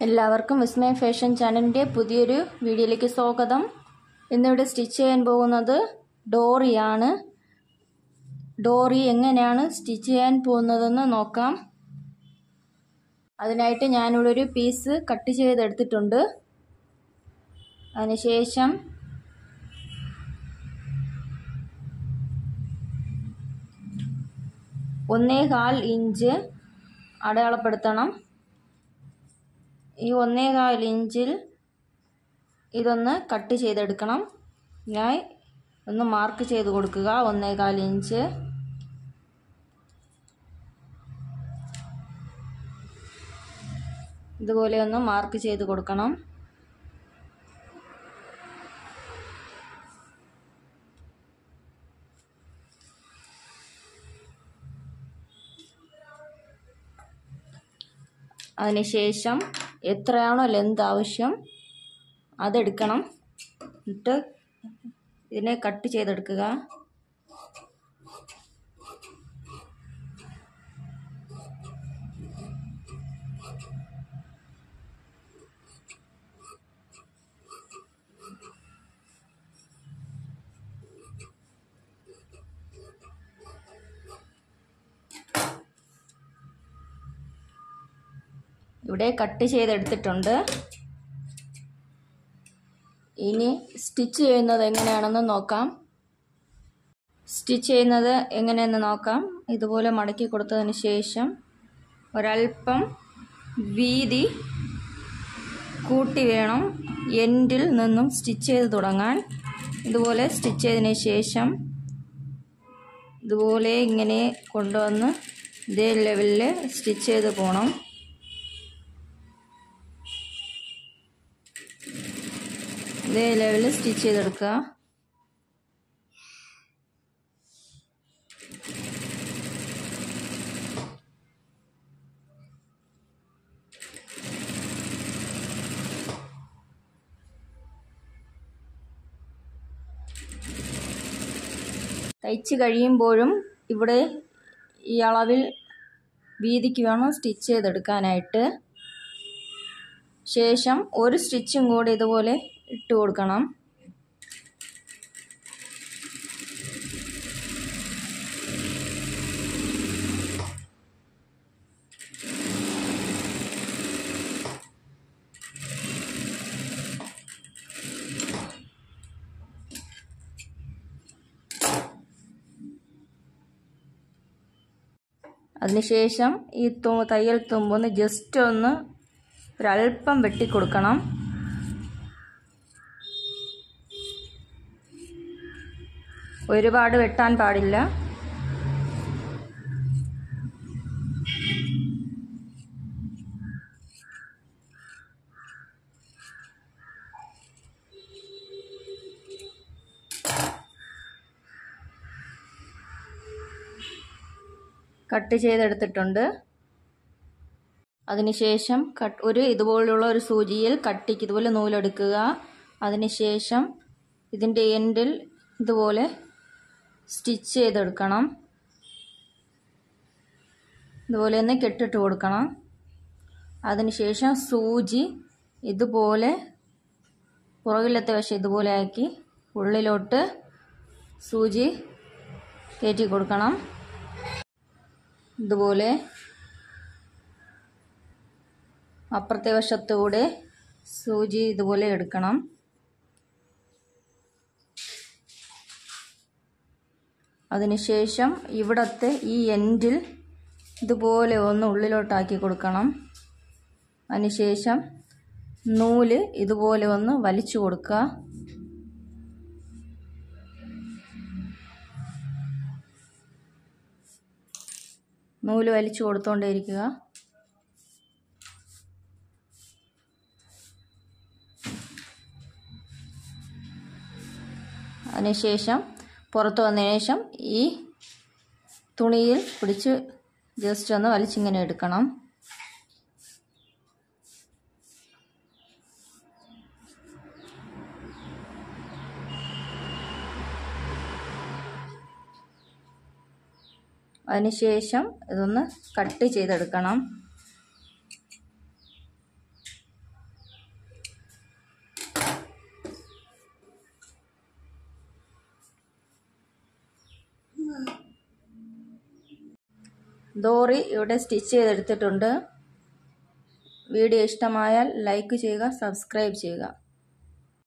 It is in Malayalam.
എല്ലാവർക്കും വിസ്മയ ഫാഷൻ ചാനലിൻ്റെ പുതിയൊരു വീഡിയോയിലേക്ക് സ്വാഗതം. ഇന്നിവിടെ സ്റ്റിച്ച് ചെയ്യാൻ പോകുന്നത് ഡോറിയാണ്. ഡോറി എങ്ങനെയാണ് സ്റ്റിച്ച് ചെയ്യാൻ പോകുന്നതെന്ന് നോക്കാം. അതിനായിട്ട് ഞാനിവിടെ ഒരു പീസ് കട്ട് ചെയ്തെടുത്തിട്ടുണ്ട്. അതിനുശേഷം ഒന്നേകാൽ ഇഞ്ച് അടയാളപ്പെടുത്തണം. ഈ 1.25 ഇഞ്ചിൽ ഇതൊന്ന് കട്ട് ചെയ്തെടുക്കണം. ഞാൻ ഒന്ന് മാർക്ക് ചെയ്ത് കൊടുക്കുക. 1.25 ഇഞ്ച്. ഇതുപോലെ ഒന്ന് മാർക്ക് ചെയ്ത് കൊടുക്കണം. അതിനുശേഷം എത്രയാണോ ലെന്ത് ആവശ്യം അതെടുക്കണം. എന്നിട്ട് ഇതിനെ കട്ട് ചെയ്തെടുക്കുക. ഇവിടെ കട്ട് ചെയ്തെടുത്തിട്ടുണ്ട്. ഇനി സ്റ്റിച്ച് ചെയ്യുന്നത് എങ്ങനെയാണെന്ന് നോക്കാം. സ്റ്റിച്ച് ചെയ്യുന്നത് എങ്ങനെയെന്ന് നോക്കാം. ഇതുപോലെ മടക്കി കൊടുത്തതിന് ശേഷം ഒരൽപ്പം വീതി കൂട്ടി വേണം എൻഡിൽ നിന്നും സ്റ്റിച്ച് ചെയ്ത് തുടങ്ങാൻ. ഇതുപോലെ സ്റ്റിച്ച് ചെയ്തതിന് ശേഷം ഇതുപോലെ ഇങ്ങനെ കൊണ്ടുവന്ന് ഇതേ ലെവലിൽ സ്റ്റിച്ച് ചെയ്ത് പോകണം. ഇതേ ലെവലിൽ സ്റ്റിച്ച് ചെയ്തെടുക്കുക. തയ്ച്ച് കഴിയുമ്പോഴും ഇവിടെ ഈ അളവിൽ വീതിക്ക് വേണം സ്റ്റിച്ച് ചെയ്തെടുക്കാനായിട്ട്. ശേഷം ഒരു സ്റ്റിച്ചും കൂടി ഇതുപോലെ ഇട്ട് കൊടുക്കണം. അതിനുശേഷം ഈ തയ്യൽ തുമ്പൊന്ന് ജസ്റ്റ് ഒന്ന് ഒരൽപ്പം വെട്ടിക്കൊടുക്കണം. ഒരുപാട് വെട്ടാൻ പാടില്ല. കട്ട് ചെയ്തെടുത്തിട്ടുണ്ട്. അതിനുശേഷം ഇതുപോലുള്ള ഒരു സൂചിയിൽ കട്ടിക്ക് ഇതുപോലെ നൂലെടുക്കുക. അതിനുശേഷം ഇതിൻ്റെ എൻഡിൽ ഇതുപോലെ സ്റ്റിച്ച് ചെയ്തെടുക്കണം. ഇതുപോലെ ഒന്ന് കെട്ടിട്ട് കൊടുക്കണം. അതിനുശേഷം സൂചി ഇതുപോലെ പുറകിലത്തെ വശം ഇതുപോലെ ആക്കി ഉള്ളിലോട്ട് സൂചി കയറ്റി കൊടുക്കണം. ഇതുപോലെ അപ്പുറത്തെ വശത്തൂടെ സൂചി ഇതുപോലെ എടുക്കണം. അതിനുശേഷം ഇവിടത്തെ ഈ എൻഡിൽ ഇതുപോലെ ഒന്ന് ഉള്ളിലോട്ടാക്കി കൊടുക്കണം. അതിനുശേഷം നൂല് ഇതുപോലെ ഒന്ന് വലിച്ചു കൊടുക്കുക. നൂല് വലിച്ചു കൊടുത്തുകൊണ്ടേയിരിക്കുക. അതിനുശേഷം പുറത്ത് വന്നതിന് ശേഷം ഈ തുണിയിൽ പിടിച്ച് ജസ്റ്റ് ഒന്ന് വലിച്ചിങ്ങനെ എടുക്കണം. അതിനുശേഷം ഇതൊന്ന് കട്ട് ചെയ്തെടുക്കണം. ഡോറി ഇവിടെ സ്റ്റിച്ച് ചെയ്തെടുത്തിട്ടുണ്ട്. വീഡിയോ ഇഷ്ടമായാൽ ലൈക്ക് ചെയ്യുക, സബ്സ്ക്രൈബ് ചെയ്യുക.